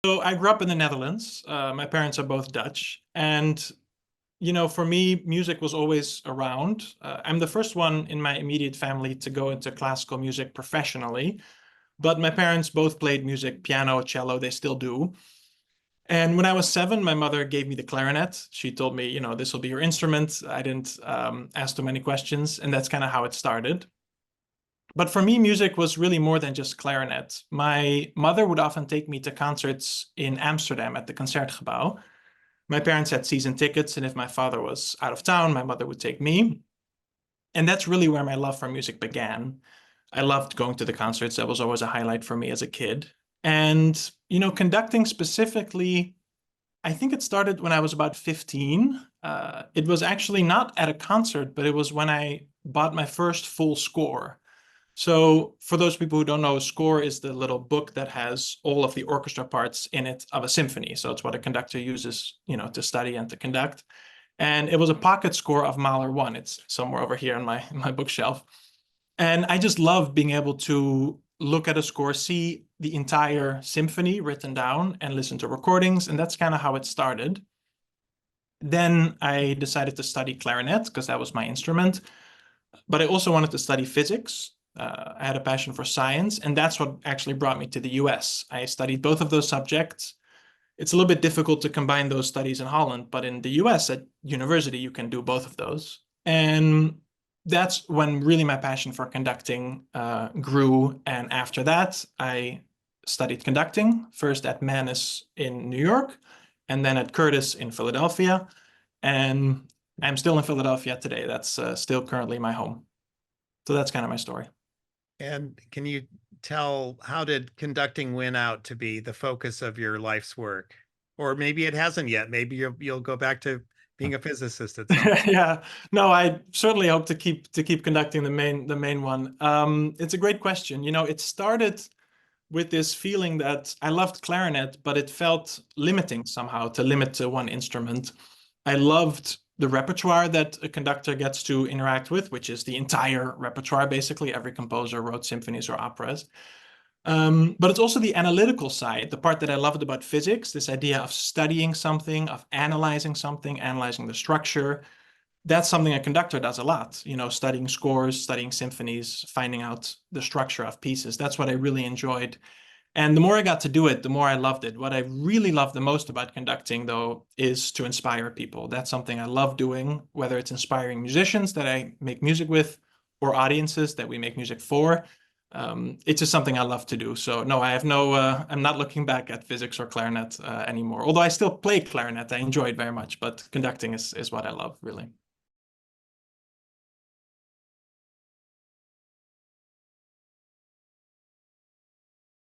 So I grew up in the Netherlands. My parents are both Dutch. And, for me, music was always around. I'm the first one in my immediate family to go into classical music professionally. But my parents both played music, piano, cello, they still do. And when I was 7, my mother gave me the clarinet. She told me, this will be your instrument. I didn't ask too many questions. And that's kind of how it started. But for me, music was really more than just clarinet. My mother would often take me to concerts in Amsterdam at the Concertgebouw. My parents had season tickets, and if my father was out of town, my mother would take me. And that's really where my love for music began. I loved going to the concerts. That was always a highlight for me as a kid. And, conducting specifically, I think it started when I was about 15. It was actually not at a concert, but it was when I bought my first full score. So for those people who don't know, a score is the little book that has all of the orchestra parts in it of a symphony. So it's what a conductor uses, to study and to conduct. And it was a pocket score of Mahler One. It's somewhere over here in my bookshelf. And I just love being able to look at a score, see the entire symphony written down, and listen to recordings. And that's kind of how it started. Then I decided to study clarinet because that was my instrument. But I also wanted to study physics. I had a passion for science, and that's what actually brought me to the US. I studied both of those subjects. It's a little bit difficult to combine those studies in Holland, but in the US at university, you can do both of those. And that's when really my passion for conducting grew. And after that, I studied conducting, first at Mannes in New York, and then at Curtis in Philadelphia. And I'm still in Philadelphia today. That's still currently my home. So that's kind of my story. And can you tell, how did conducting win out to be the focus of your life's work? Or maybe it hasn't yet. Maybe you'll go back to being a physicist at some point. Yeah, no, I certainly hope to keep conducting the main one. It's a great question. It started with this feeling that I loved clarinet, but it felt limiting somehow to limit to one instrument. I loved the repertoire that a conductor gets to interact with, which is the entire repertoire, basically. Every composer wrote symphonies or operas. But it's also the analytical side, the part that I loved about physics, this idea of studying something, of analyzing something, analyzing the structure. That's something a conductor does a lot, studying scores, studying symphonies, finding out the structure of pieces. That's what I really enjoyed. And the more I got to do it, the more I loved it. What I really love the most about conducting, though, is to inspire people. That's something I love doing, whether it's inspiring musicians that I make music with or audiences that we make music for. It's just something I love to do. So no, I have I'm not looking back at physics or clarinet anymore. Although I still play clarinet, I enjoy it very much, but conducting is what I love, really.